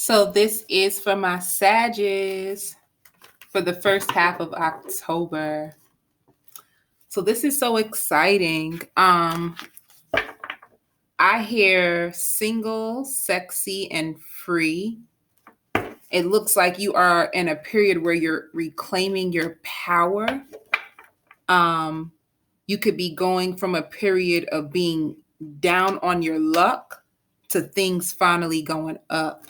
So this is for my Sagittarius for the first half of October. So this is so exciting. I hear single, sexy, and free. It looks like you are in a period where you're reclaiming your power. You could be going from a period of being down on your luck to things finally going up.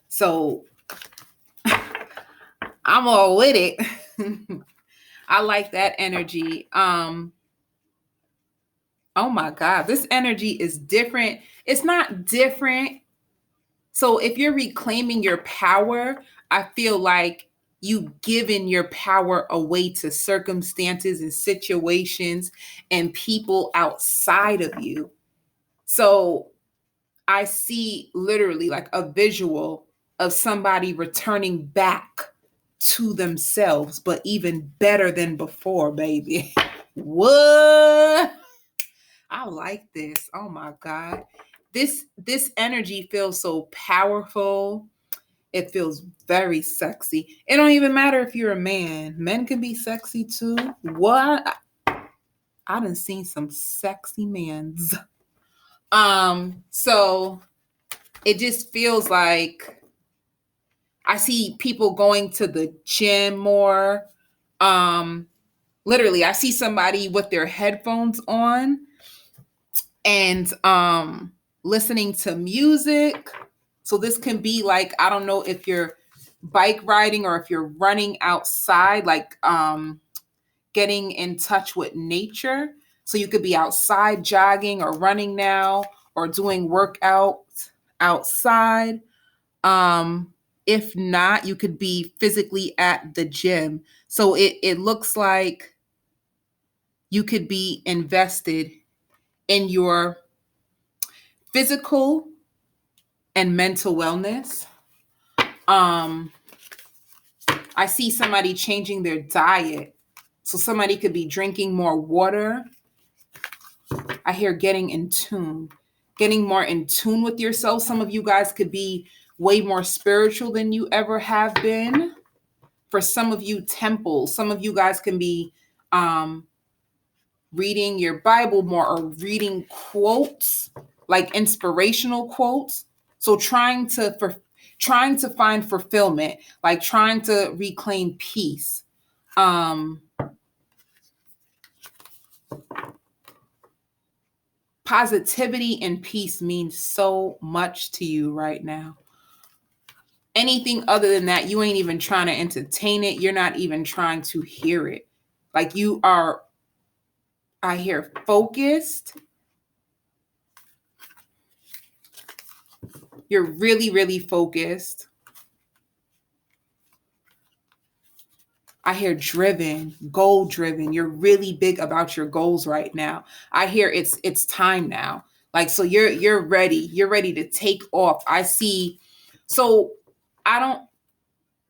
So I'm all with it. I like that energy. Oh my God, this energy is different. It's not different. So if you're reclaiming your power, I feel like you've given your power away to circumstances and situations and people outside of you. So I see literally like a visual of somebody returning back to themselves, but even better than before, baby. What? I like this. Oh my God. This energy feels so powerful. It feels very sexy. It don't even matter if you're a man. Men can be sexy too. What? I done seen some sexy mans. So it just feels like I see people going to the gym more. Literally, I see somebody with their headphones on and listening to music. So this can be like, I don't know if you're bike riding or if you're running outside, like getting in touch with nature. So you could be outside jogging or running now or doing workout outside. If not, you could be physically at the gym. So it looks like you could be invested in your physical and mental wellness. I see somebody changing their diet. So somebody could be drinking more water. I hear getting more in tune with yourself. Some of you guys could be way more spiritual than you ever have been. For some of you, temples. Some of you guys can be reading your Bible more or reading quotes, like inspirational quotes. So trying to find fulfillment, like trying to reclaim peace. Positivity and peace means so much to you right now. Anything other than that, you ain't even trying to entertain it. You're not even trying to hear it. Like you are, I hear focused. You're really, really focused. I hear driven, goal driven. You're really big about your goals right now. I hear it's time now. Like so you're ready. You're ready to take off. I see. So I don't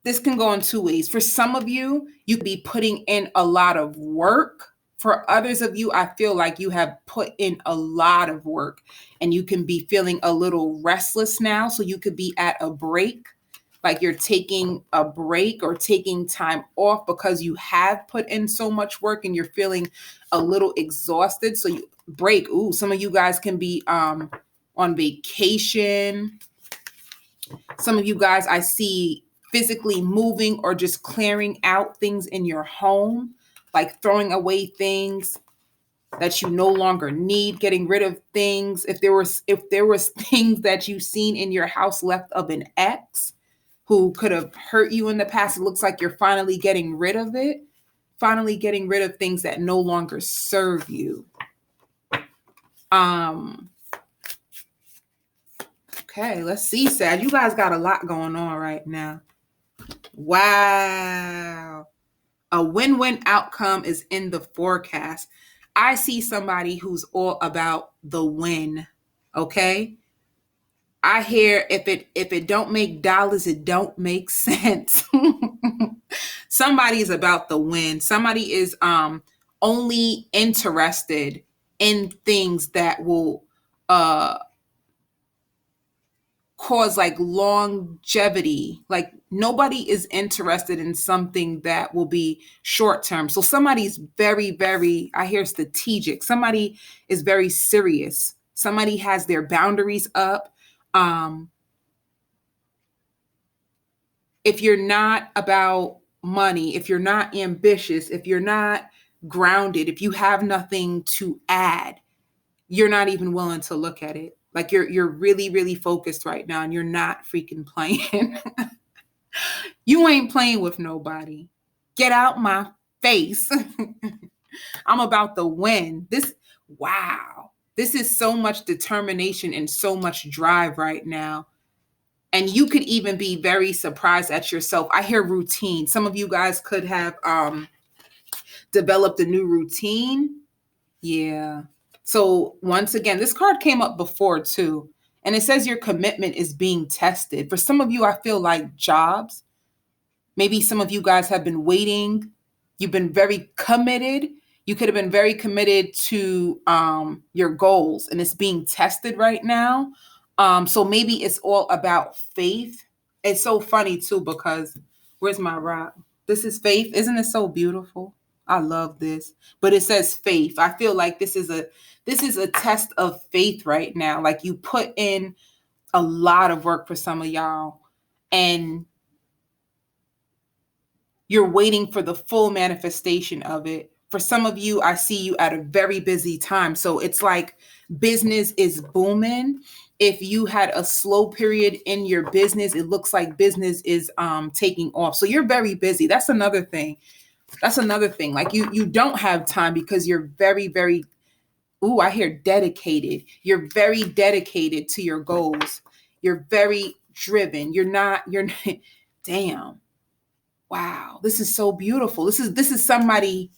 this can go in two ways. For some of you, you could be putting in a lot of work. For others of you, I feel like you have put in a lot of work and you can be feeling a little restless now. So you could be at a break, like you're taking a break or taking time off because you have put in so much work and you're feeling a little exhausted. So you break. Ooh, some of you guys can be on vacation. Some of you guys I see physically moving or just clearing out things in your home, like throwing away things that you no longer need, getting rid of things. If there was things that you've seen in your house left of an ex who could have hurt you in the past, it looks like you're finally getting rid of it, finally getting rid of things that no longer serve you. Okay, let's see, Sad. You guys got a lot going on right now. Wow. A win-win outcome is in the forecast. I see somebody who's all about the win. Okay? I hear if it don't make dollars, it don't make sense. Somebody is about the win. Somebody is only interested in things that will cause like longevity. Like nobody is interested in something that will be short term. So somebody's very, very, I hear strategic. Somebody is very serious. Somebody has their boundaries up. If you're not about money, if you're not ambitious, if you're not grounded, if you have nothing to add, you're not even willing to look at it. Like you're really, really focused right now and you're not freaking playing. You ain't playing with nobody. Get out my face. I'm about the win. Wow. This is so much determination and so much drive right now. And you could even be very surprised at yourself. I hear routine. Some of you guys could have developed a new routine. Yeah. So once again, this card came up before too. And it says your commitment is being tested. For some of you, I feel like jobs. Maybe some of you guys have been waiting. You've been very committed. You could have been very committed to your goals, and it's being tested right now. So maybe it's all about faith. It's so funny too because where's my rock? This is faith. Isn't it so beautiful? I love this. But it says faith. I feel like this is a test of faith right now. Like you put in a lot of work for some of y'all, and you're waiting for the full manifestation of it. For some of you, I see you at a very busy time. So it's like business is booming. If you had a slow period in your business, it looks like business is taking off. So you're very busy. That's another thing. Like you don't have time because you're very, very, ooh, I hear dedicated. You're very dedicated to your goals. You're very driven. You're damn. Wow, this is so beautiful. This is somebody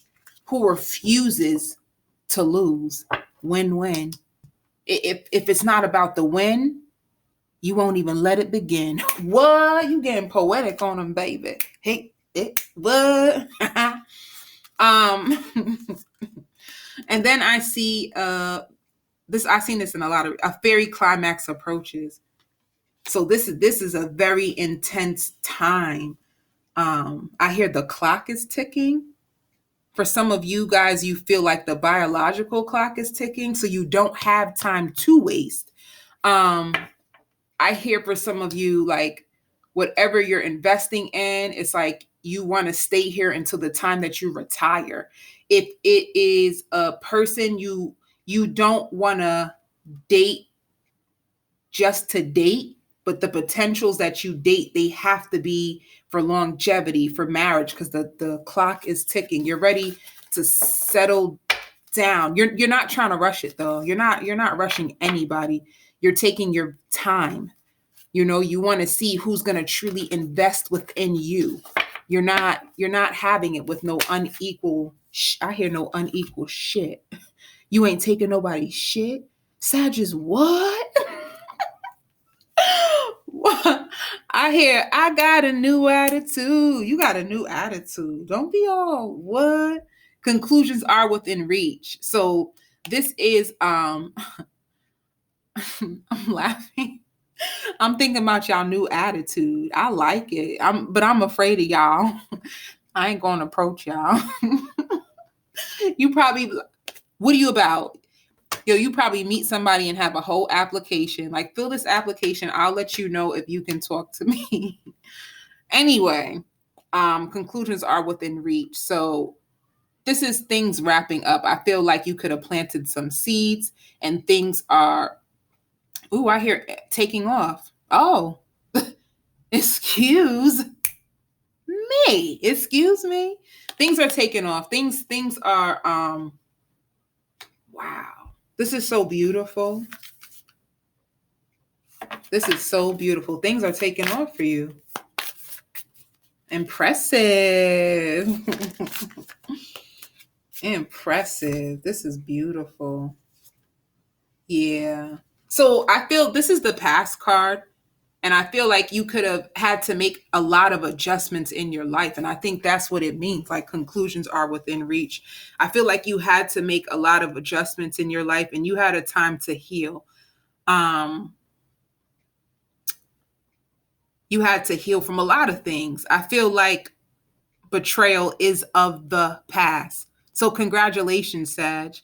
who refuses to lose. Win-win. If it's not about the win, you won't even let it begin. What? You getting poetic on them, baby. Hey, what? And then I see this. I've seen this in a fairy climax approaches. So this is a very intense time. I hear the clock is ticking. For some of you guys, you feel like the biological clock is ticking, so you don't have time to waste. I hear for some of you, like whatever you're investing in, it's like you want to stay here until the time that you retire. If it is a person you don't want to date just to date, but the potentials that you date, they have to be for longevity, for marriage, because the clock is ticking. You're ready to settle down. You're not trying to rush it though. You're not rushing anybody. You're taking your time. You know, you want to see who's going to truly invest within you. You're not having it with no unequal. I hear no unequal shit. You ain't taking nobody's shit. Sag is what? What? I hear I got a new attitude. You got a new attitude. Don't be all what? Conclusions are within reach. So this is I'm laughing. I'm thinking about y'all new attitude. I like it. But I'm afraid of y'all. I ain't gonna approach y'all. You probably, what are you about? Yo, you probably meet somebody and have a whole application. Like, fill this application. I'll let you know if you can talk to me. Anyway, conclusions are within reach. So this is things wrapping up. I feel like you could have planted some seeds and things are, ooh, I hear taking off. Oh, excuse me. Excuse me. Things are taking off. Things are, wow. This is so beautiful. This is so beautiful. Things are taking off for you. Impressive. Impressive. This is beautiful. Yeah. So I feel this is the past card. And I feel like you could have had to make a lot of adjustments in your life. And I think that's what it means. Like conclusions are within reach. I feel like you had to make a lot of adjustments in your life and you had a time to heal. You had to heal from a lot of things. I feel like betrayal is of the past. So congratulations, Sag.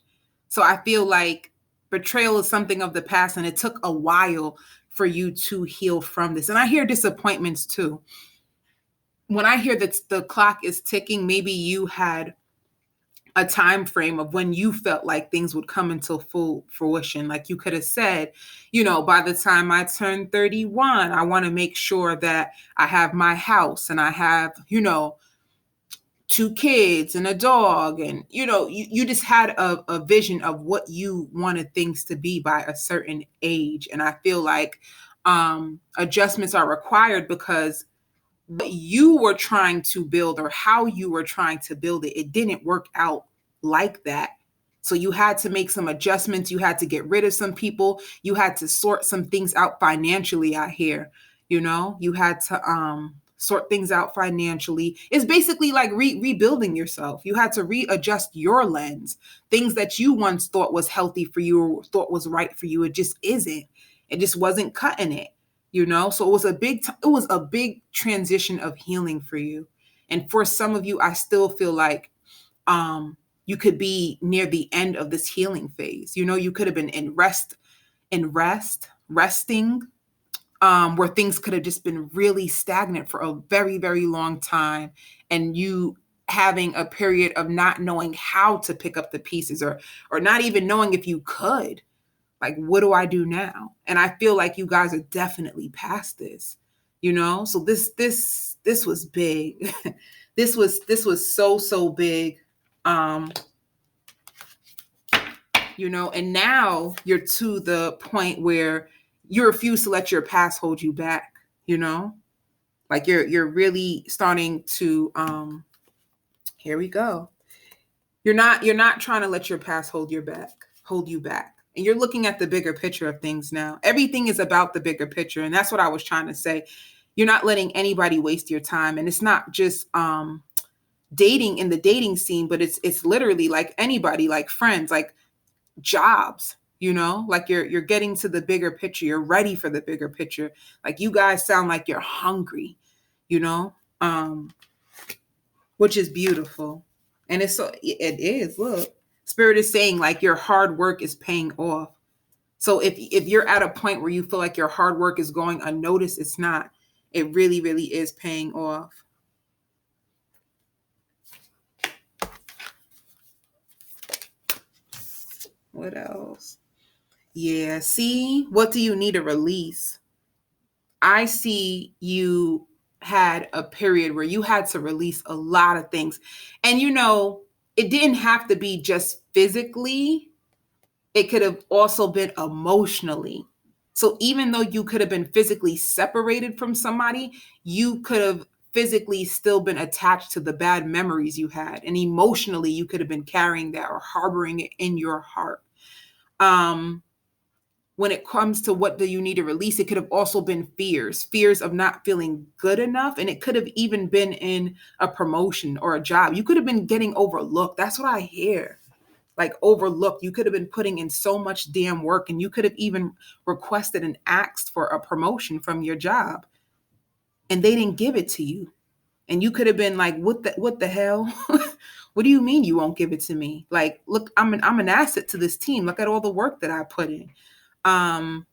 So I feel like betrayal is something of the past, and it took a while for you to heal from this. And I hear disappointments too. When I hear that the clock is ticking, maybe you had a time frame of when you felt like things would come into full fruition. Like you could have said, by the time I turn 31, I want to make sure that I have my house and I have, two kids and a dog. And, you just had a vision of what you wanted things to be by a certain age. And I feel like adjustments are required because what you were trying to build or how you were trying to build it, it didn't work out like that. So you had to make some adjustments. You had to get rid of some people. You had to sort some things out financially, I hear. You had to sort things out financially. It's basically like rebuilding yourself. You had to readjust your lens. Things that you once thought was healthy for you or thought was right for you, it just isn't. It just wasn't cutting it. So it was a big transition of healing for you. And for some of you, I still feel like you could be near the end of this healing phase. You could have been resting, where things could have just been really stagnant for a very, very long time, and you having a period of not knowing how to pick up the pieces, or not even knowing if you could. Like, what do I do now? And I feel like you guys are definitely past this, So this was big. this was so big. And now you're to the point where you refuse to let your past hold you back, Like you're really starting to here we go. You're not trying to let your past hold you back. And you're looking at the bigger picture of things now. Everything is about the bigger picture. And that's what I was trying to say. You're not letting anybody waste your time. And it's not just dating in the dating scene, but it's literally like anybody, like friends, like jobs, like you're getting to the bigger picture. You're ready for the bigger picture. Like you guys sound like you're hungry, which is beautiful. And it is, look, Spirit is saying like your hard work is paying off. So if you're at a point where you feel like your hard work is going unnoticed, it's not. It really, really is paying off. What else? Yeah, see, what do you need to release? I see you had a period where you had to release a lot of things. And it didn't have to be just physically. It could have also been emotionally. So even though you could have been physically separated from somebody, you could have physically still been attached to the bad memories you had. And emotionally, you could have been carrying that or harboring it in your heart. When it comes to what do you need to release, it could have also been fears of not feeling good enough. And it could have even been in a promotion or a job. You could have been getting overlooked. That's what I hear. Like overlooked. You could have been putting in so much damn work, and you could have even requested and asked for a promotion from your job, and they didn't give it to you. And you could have been like, what the hell? What do you mean you won't give it to me? Like, look, I'm an asset to this team. Look at all the work that I put in. I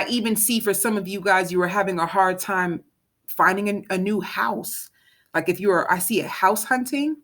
even see for some of you guys, you were having a hard time finding a new house. Like I see a house hunting.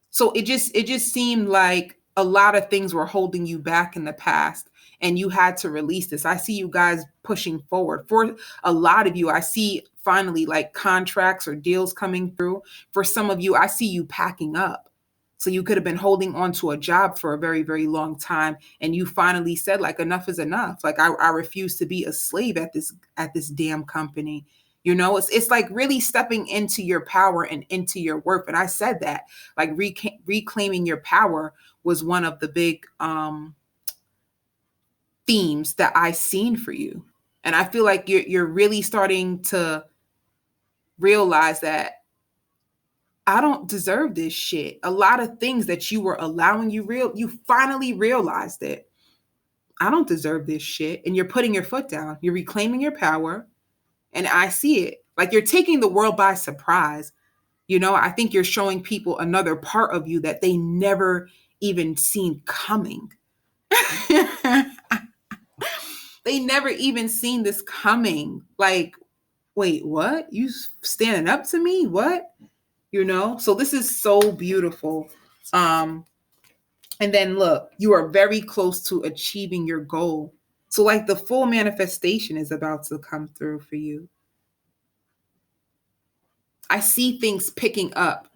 So it just seemed like a lot of things were holding you back in the past, and you had to release this. I see you guys pushing forward. For a lot of you, I see finally like contracts or deals coming through. For some of you, I see you packing up. So you could have been holding on to a job for a very, very long time, and you finally said like enough is enough. Like I refuse to be a slave at this damn company. It's like really stepping into your power and into your worth. And I said that like reclaiming your power was one of the big themes that I seen for you. And I feel like you're really starting to realize that I don't deserve this shit. A lot of things that you were allowing, you finally realized it. I don't deserve this shit. And you're putting your foot down. You're reclaiming your power. And I see it. Like you're taking the world by surprise. I think you're showing people another part of you that they never even seen coming. They never even seen this coming. Like, wait, what? You standing up to me? What? So this is so beautiful. And then look, you are very close to achieving your goal. So like the full manifestation is about to come through for you. I see things picking up.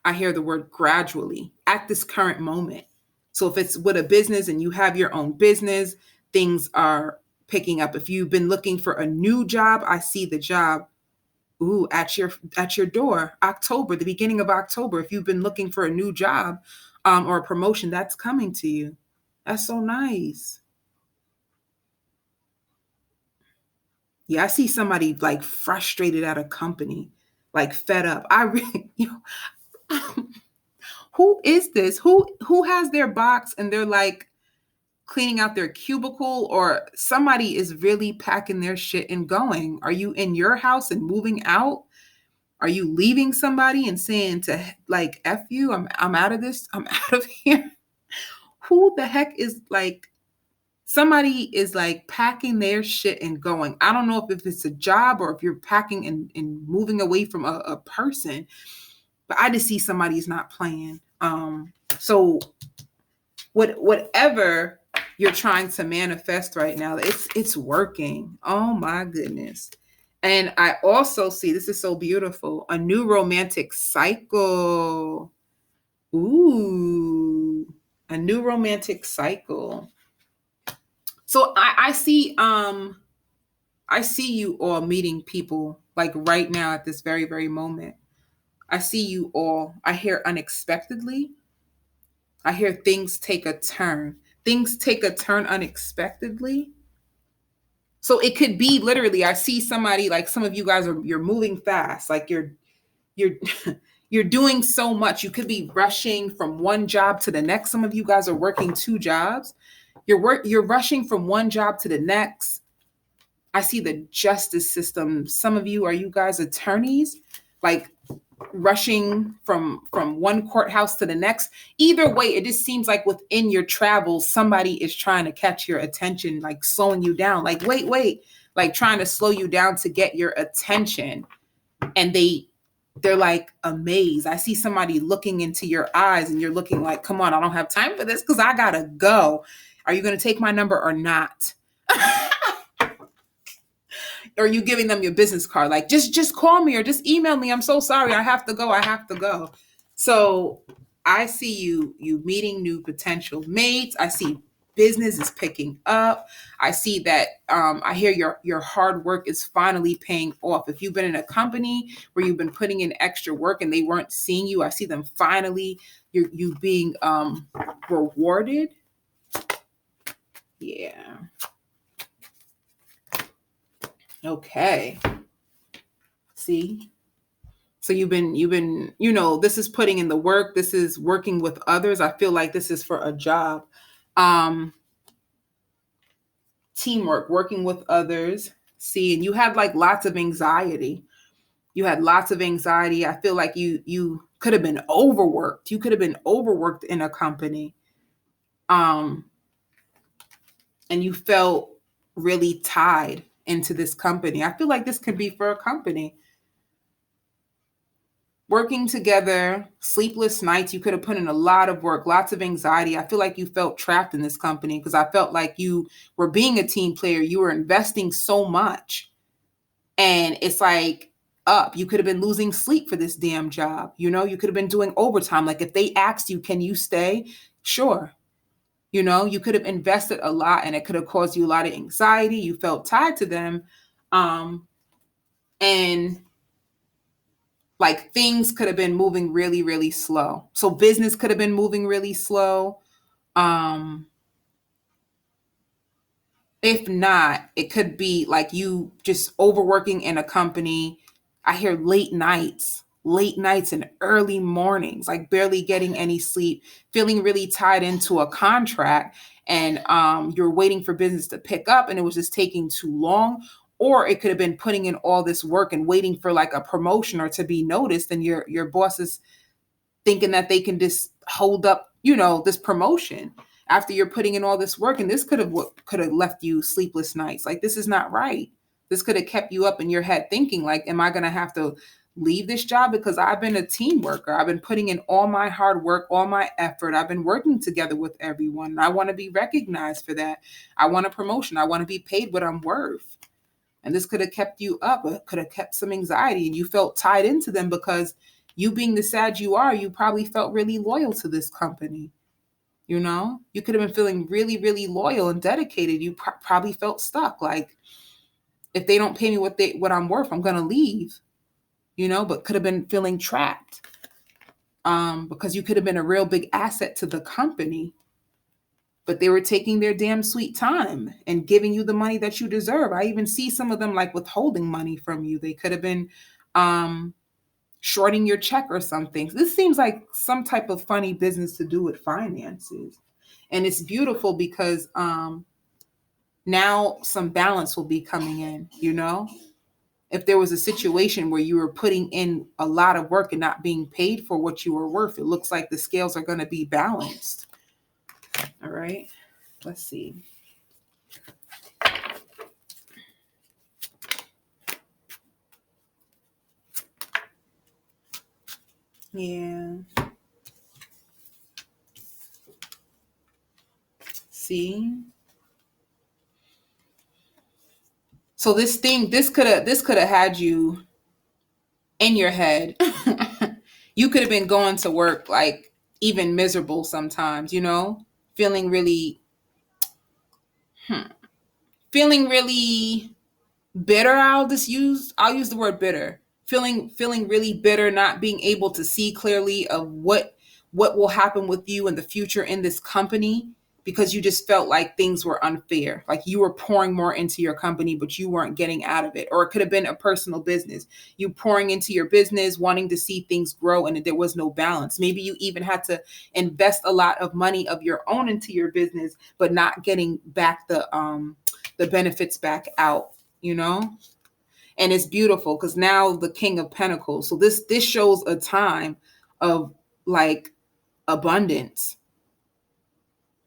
I hear the word gradually at this current moment. So if it's with a business and you have your own business, things are picking up. If you've been looking for a new job, I see the job at your door. October, the beginning of October. If you've been looking for a new job or a promotion, that's coming to you. That's so nice. Yeah, I see somebody like frustrated at a company, like fed up. I really, who is this? Who has their box and they're like cleaning out their cubicle, or somebody is really packing their shit and going? Are you in your house and moving out? Are you leaving somebody and saying to like F you? I'm out of this. I'm out of here. Who the heck is like somebody is like packing their shit and going? I don't know if it's a job or if you're packing and moving away from a person, but I just see somebody's not playing. So whatever you're trying to manifest right now, it's working. Oh my goodness. And I also see, this is so beautiful, a new romantic cycle. Ooh, a new romantic cycle. So I see you all meeting people like right now at this very, very moment. I see you all. I hear unexpectedly. I hear things take a turn. Things take a turn unexpectedly. So it could be literally, I see somebody, like some of you guys you're moving fast. Like you're you're doing so much. You could be rushing from one job to the next. Some of you guys are working two jobs. You're rushing from one job to the next. I see the justice system. Some of you, are you guys attorneys? Like rushing from one courthouse to the next. Either way, it just seems like within your travels, somebody is trying to catch your attention, like slowing you down. Like, wait, like trying to slow you down to get your attention. And they're like amazed. I see somebody looking into your eyes and you're looking like, come on, I don't have time for this because I gotta go. Are you going to take my number or not? Or are you giving them your business card? Like, just call me or just email me. I'm so sorry. I have to go. So I see you meeting new potential mates. I see business is picking up. I see that I hear your hard work is finally paying off. If you've been in a company where you've been putting in extra work and they weren't seeing you, I see them finally, you being rewarded. Yeah. Okay. See? So you've been, this is putting in the work. This is working with others. I feel like this is for a job. Teamwork, working with others. See, and you had like lots of anxiety. I feel like you could have been overworked. You could have been overworked in a company. And you felt really tied into this company. I feel like this could be for a company. Working together, sleepless nights, you could have put in a lot of work, lots of anxiety. I feel like you felt trapped in this company because I felt like you were being a team player. You were investing so much. And it's like you could have been losing sleep for this damn job. You could have been doing overtime. Like if they asked you, can you stay? Sure. You could have invested a lot and it could have caused you a lot of anxiety. You felt tied to them. And like things could have been moving really, really slow. So business could have been moving really slow. If not, it could be like you just overworking in a company. I hear late nights and early mornings, like barely getting any sleep, feeling really tied into a contract, and you're waiting for business to pick up and it was just taking too long. or it could have been putting in all this work and waiting for like a promotion or to be noticed, and your boss is thinking that they can just hold up, this promotion after you're putting in all this work. And this could have left you sleepless nights. Like, this is not right. This could have kept you up in your head thinking like, am I going to have to leave this job? Because I've been a team worker. I've been putting in all my hard work, all my effort. I've been working together with everyone. And I want to be recognized for that. I want a promotion. I want to be paid what I'm worth. And this could have kept you up. It could have kept some anxiety, and you felt tied into them because you being the Sag you are, you probably felt really loyal to this company. You could have been feeling really, really loyal and dedicated. You probably felt stuck. Like, if they don't pay me what I'm worth, I'm going to leave, but could have been feeling trapped because you could have been a real big asset to the company. But they were taking their damn sweet time and giving you the money that you deserve. I even see some of them like withholding money from you. They could have been shorting your check or something. This seems like some type of funny business to do with finances. And it's beautiful because now some balance will be coming in, If there was a situation where you were putting in a lot of work and not being paid for what you were worth, it looks like the scales are going to be balanced. All right, let's see. Yeah. See? So this could have had you in your head. You could have been going to work like even miserable sometimes, feeling really feeling really bitter. I'll use the word bitter. Feeling really bitter, not being able to see clearly of what will happen with you in the future in this company, because you just felt like things were unfair. Like, you were pouring more into your company, but you weren't getting out of it. Or it could have been a personal business. You pouring into your business, wanting to see things grow, and there was no balance. Maybe you even had to invest a lot of money of your own into your business, but not getting back the benefits back out, And it's beautiful because now the King of Pentacles. So this shows a time of like abundance.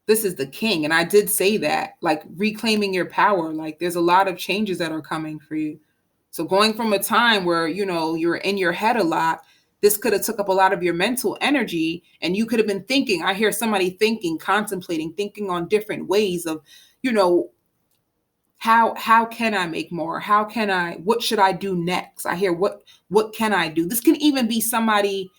This is the king. And I did say that, like, reclaiming your power. Like, there's a lot of changes that are coming for you. So going from a time where, you're in your head a lot, this could have took up a lot of your mental energy, and you could have been thinking. I hear somebody thinking, contemplating, thinking on different ways of, how can I make more? What should I do next? I hear what can I do? This can even be somebody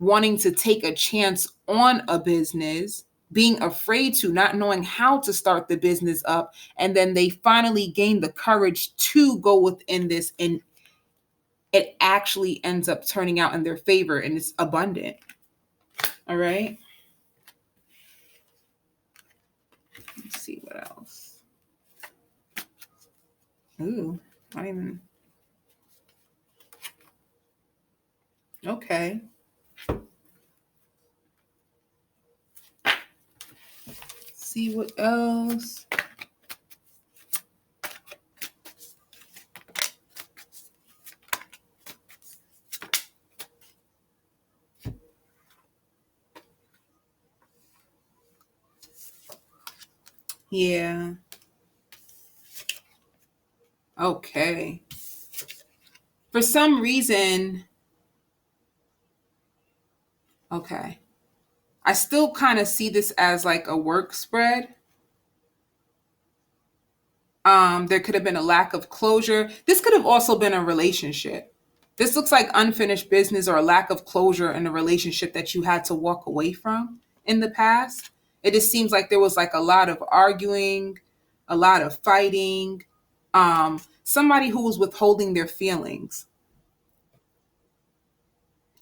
wanting to take a chance on a business, being afraid to, not knowing how to start the business up, and then they finally gain the courage to go within this, and it actually ends up turning out in their favor, and it's abundant. All right. Let's see what else. Ooh, not even. Okay. See what else. Yeah. Okay. For some reason, okay, I still kind of see this as like a work spread. There could have been a lack of closure. This could have also been a relationship. This looks like unfinished business or a lack of closure in a relationship that you had to walk away from in the past. It just seems like there was like a lot of arguing, a lot of fighting, somebody who was withholding their feelings,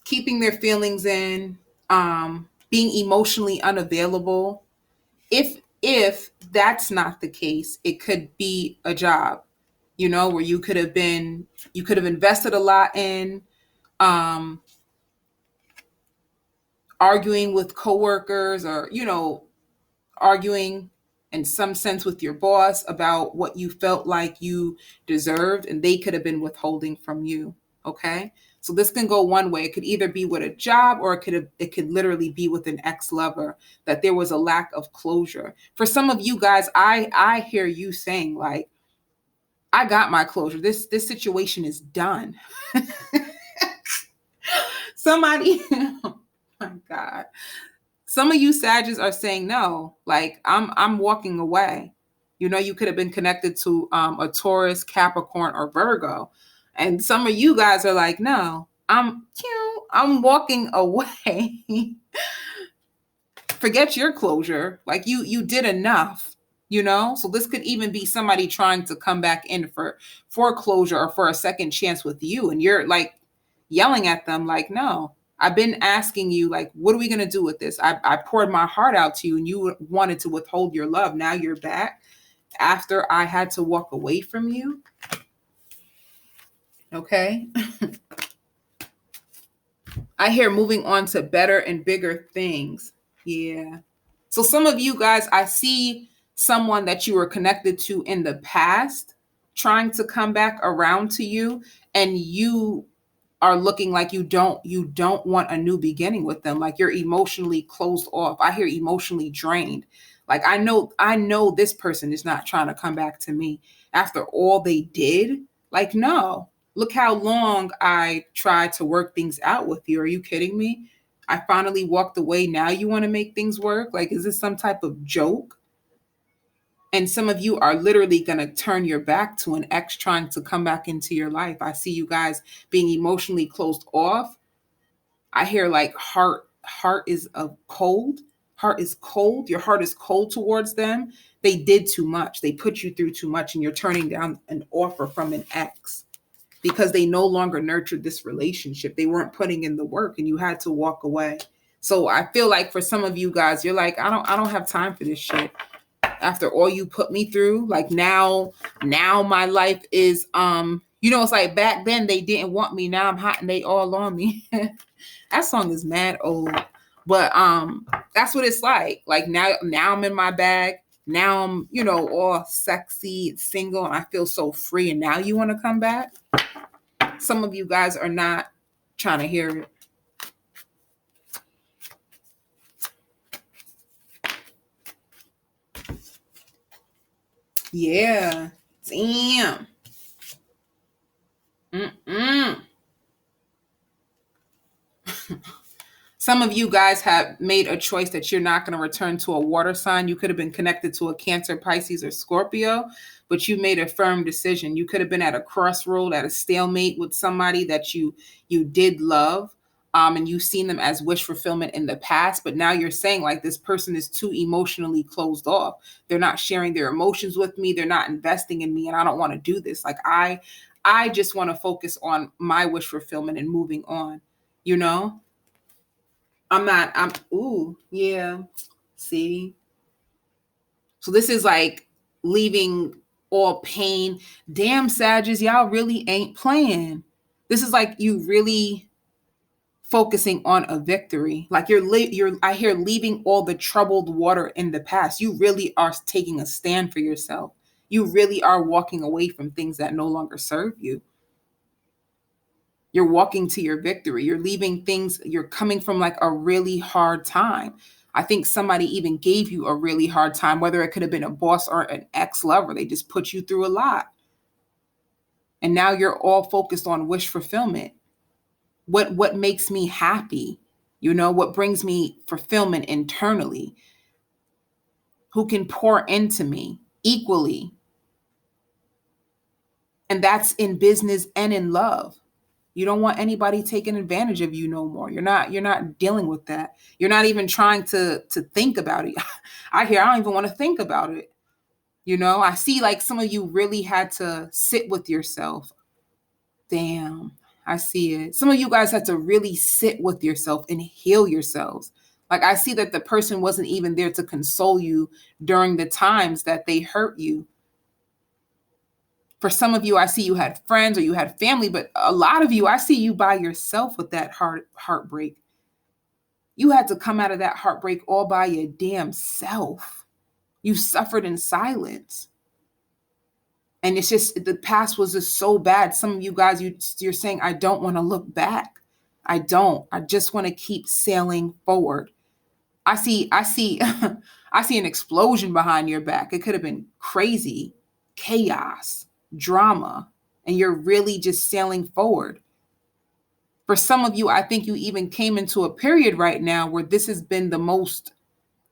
keeping their feelings in, being emotionally unavailable. If that's not the case, it could be a job, where you could have invested a lot in, um, arguing with coworkers, or, arguing in some sense with your boss about what you felt like you deserved and they could have been withholding from you. Okay. So this can go one way. It could either be with a job or it could literally be with an ex-lover, that there was a lack of closure. For some of you guys, I hear you saying like, I got my closure. This situation is done. Somebody, oh my God. Some of you Sagittarius are saying no, like I'm walking away. You know, you could have been connected to a Taurus, Capricorn, or Virgo, and some of you guys are like, no, I'm walking away. Forget your closure. Like you did enough. You know, so this could even be somebody trying to come back in for foreclosure or for a second chance with you, and you're like yelling at them like, no, I've been asking you, like, what are we going to do with this? I poured my heart out to you and you wanted to withhold your love. Now you're back after I had to walk away from you. Okay. I hear moving on to better and bigger things. Yeah. So some of you guys, I see someone that you were connected to in the past trying to come back around to you, and you are looking like you don't want a new beginning with them, like you're emotionally closed off. I hear emotionally drained. Like I know this person is not trying to come back to me after all they did. Like, no, look how long I tried to work things out with you. Are you kidding me? I finally walked away. Now you want to make things work? Like, is this some type of joke? And some of you are literally going to turn your back to an ex trying to come back into your life. I see you guys being emotionally closed off. I hear like heart is a cold. Heart is cold. Your heart is cold towards them. They did too much. They put you through too much, and you're turning down an offer from an ex because they no longer nurtured this relationship. They weren't putting in the work and you had to walk away. So I feel like for some of you guys, you're like, I don't have time for this shit. After all you put me through, like now my life is it's like back then they didn't want me, now I'm hot and they all on me. That song is mad old, but that's what it's like. Like now I'm in my bag. Now I'm all sexy, single, and I feel so free, and now you want to come back? Some of you guys are not trying to hear it. Yeah. Damn. Mm-mm. Some of you guys have made a choice that you're not going to return to a water sign. You could have been connected to a Cancer, Pisces, or Scorpio, but you made a firm decision. You could have been at a crossroad, at a stalemate with somebody that you did love, and you've seen them as wish fulfillment in the past, but now you're saying like this person is too emotionally closed off. They're not sharing their emotions with me. They're not investing in me, and I don't want to do this. Like I just want to focus on my wish fulfillment and moving on. You know? Ooh, yeah. See? So this is like leaving all pain. Damn, Sagittarius, y'all really ain't playing. This is like you really focusing on a victory. Like I hear leaving all the troubled water in the past. You really are taking a stand for yourself. You really are walking away from things that no longer serve you. You're walking to your victory. You're leaving things, you're coming from like a really hard time. I think somebody even gave you a really hard time, whether it could have been a boss or an ex-lover. They just put you through a lot. And now you're all focused on wish fulfillment. What makes me happy? What brings me fulfillment internally? Who can pour into me equally? And that's in business and in love. You don't want anybody taking advantage of you no more. You're not dealing with that. You're not even trying to think about it. I don't even want to think about it. I see like some of you really had to sit with yourself. Damn, I see it. Some of you guys had to really sit with yourself and heal yourselves. Like I see that the person wasn't even there to console you during the times that they hurt you. For some of you, I see you had friends or you had family, but a lot of you, I see you by yourself with that heartbreak. You had to come out of that heartbreak all by your damn self. You suffered in silence. And it's just the past was just so bad. Some of you guys, you're saying, I don't want to look back. I don't. I just want to keep sailing forward. I see I see an explosion behind your back. It could have been crazy, chaos, drama, and you're really just sailing forward. For some of you, I think you even came into a period right now where this has been the most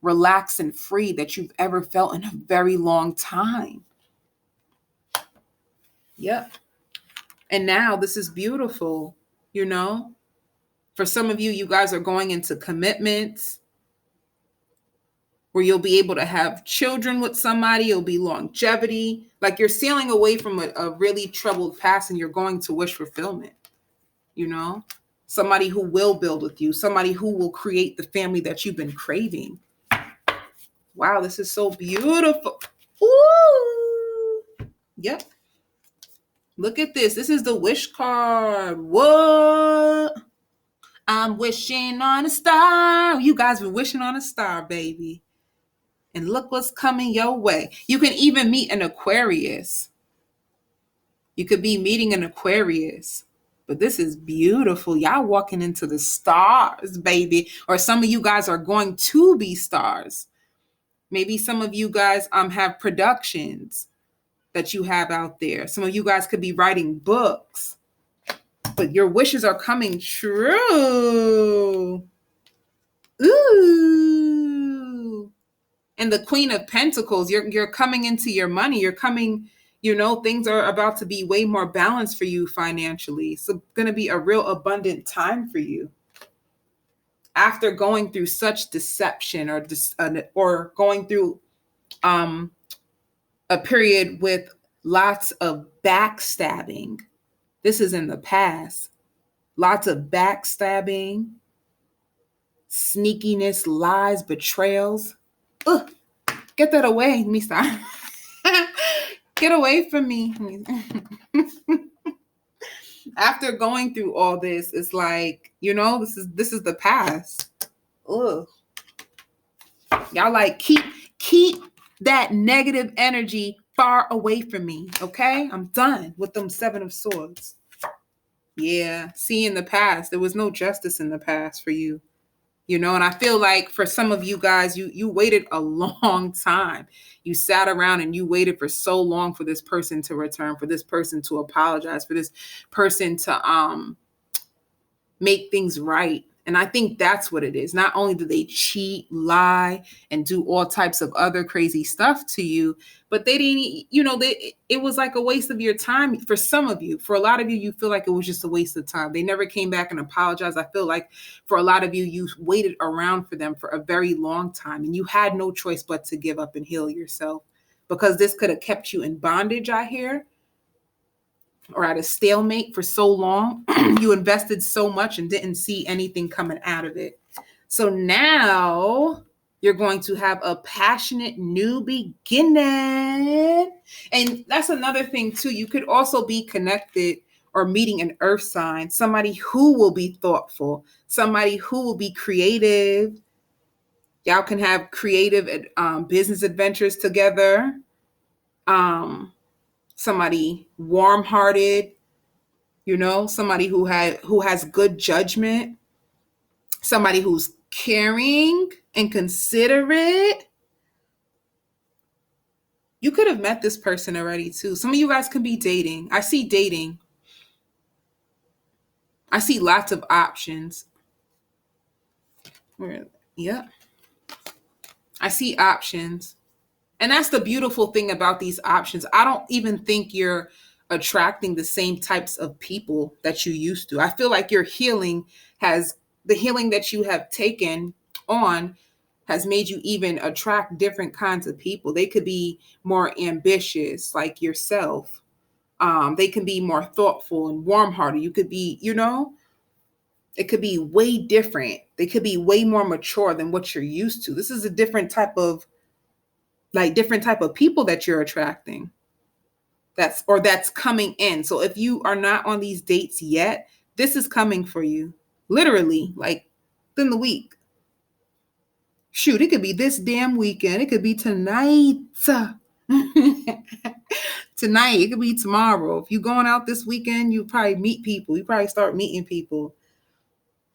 relaxed and free that you've ever felt in a very long time. Yep. And now this is beautiful, you know? For some of you, you guys are going into commitments where you'll be able to have children with somebody. It'll be longevity. Like you're sailing away from a really troubled past and you're going to wish fulfillment, you know? Somebody who will build with you, somebody who will create the family that you've been craving. Wow, this is so beautiful. Ooh. Yep. Look at this. This is the wish card. What? I'm wishing on a star. You guys were wishing on a star, baby. And look what's coming your way. You can even meet an Aquarius. You could be meeting an Aquarius. But this is beautiful. Y'all walking into the stars, baby. Or some of you guys are going to be stars. Maybe some of you guys have productions that you have out there. Some of you guys could be writing books. But your wishes are coming true. Ooh. And the Queen of Pentacles, you're coming into your money. You're coming, things are about to be way more balanced for you financially. So it's going to be a real abundant time for you. After going through such deception or going through a period with lots of backstabbing. This is in the past. Lots of backstabbing, sneakiness, lies, betrayals. Ugh, get that away. Let me stop. Get away from me. After going through all this, it's like, this is the past. Ugh. Y'all like keep that negative energy far away from me. Okay? I'm done with them 7 of Swords. Yeah. See, in the past, there was no justice in the past for you. And I feel like for some of you guys, you waited a long time. You sat around and you waited for so long for this person to return, for this person to apologize, for this person to make things right. And I think that's what it is. Not only do they cheat, lie, and do all types of other crazy stuff to you, but they didn't, it was like a waste of your time for some of you. For a lot of you, you feel like it was just a waste of time. They never came back and apologized. I feel like for a lot of you, you waited around for them for a very long time and you had no choice but to give up and heal yourself because this could have kept you in bondage, I hear. Or at a stalemate for so long. You invested so much and didn't see anything coming out of it. So now you're going to have a passionate new beginning. And that's another thing too. You could also be connected or meeting an earth sign, somebody who will be thoughtful, somebody who will be creative. Y'all can have creative business adventures together. Somebody warm-hearted, somebody who has good judgment, somebody who's caring and considerate. You could have met this person already too. Some of you guys could be dating. I see dating. I see lots of options. Yeah. I see options. And that's the beautiful thing about these options. I don't even think you're attracting the same types of people that you used to. I feel like the healing that you have taken on has made you even attract different kinds of people. They could be more ambitious, like yourself. They can be more thoughtful and warm-hearted. You could be, it could be way different. They could be way more mature than what you're used to. This is a different type of people that you're attracting. That's coming in. So if you are not on these dates yet, this is coming for you. Literally, like within the week. Shoot, it could be this damn weekend. It could be tonight. Tonight. It could be tomorrow. If you're going out this weekend, you probably meet people. You probably start meeting people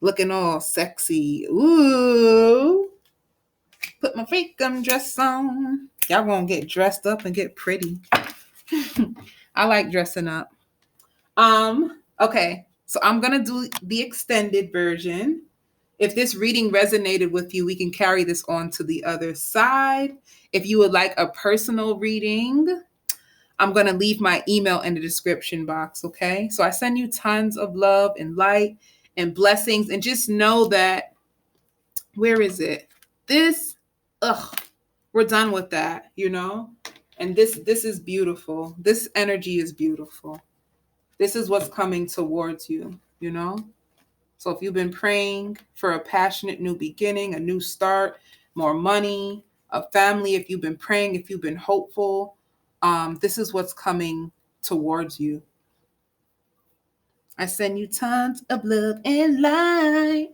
looking all sexy. Ooh. Put my freakum dress on. Y'all gonna get dressed up and get pretty. I like dressing up. Okay. So I'm gonna do the extended version. If this reading resonated with you, we can carry this on to the other side. If you would like a personal reading, I'm going to leave my email in the description box, okay? So I send you tons of love and light and blessings. And just know that, where is it? This, we're done with that, you know? And this is beautiful. This energy is beautiful. This is what's coming towards you, you know? So if you've been praying for a passionate new beginning, a new start, more money, a family, if you've been praying, if you've been hopeful, this is what's coming towards you. I send you tons of love and light.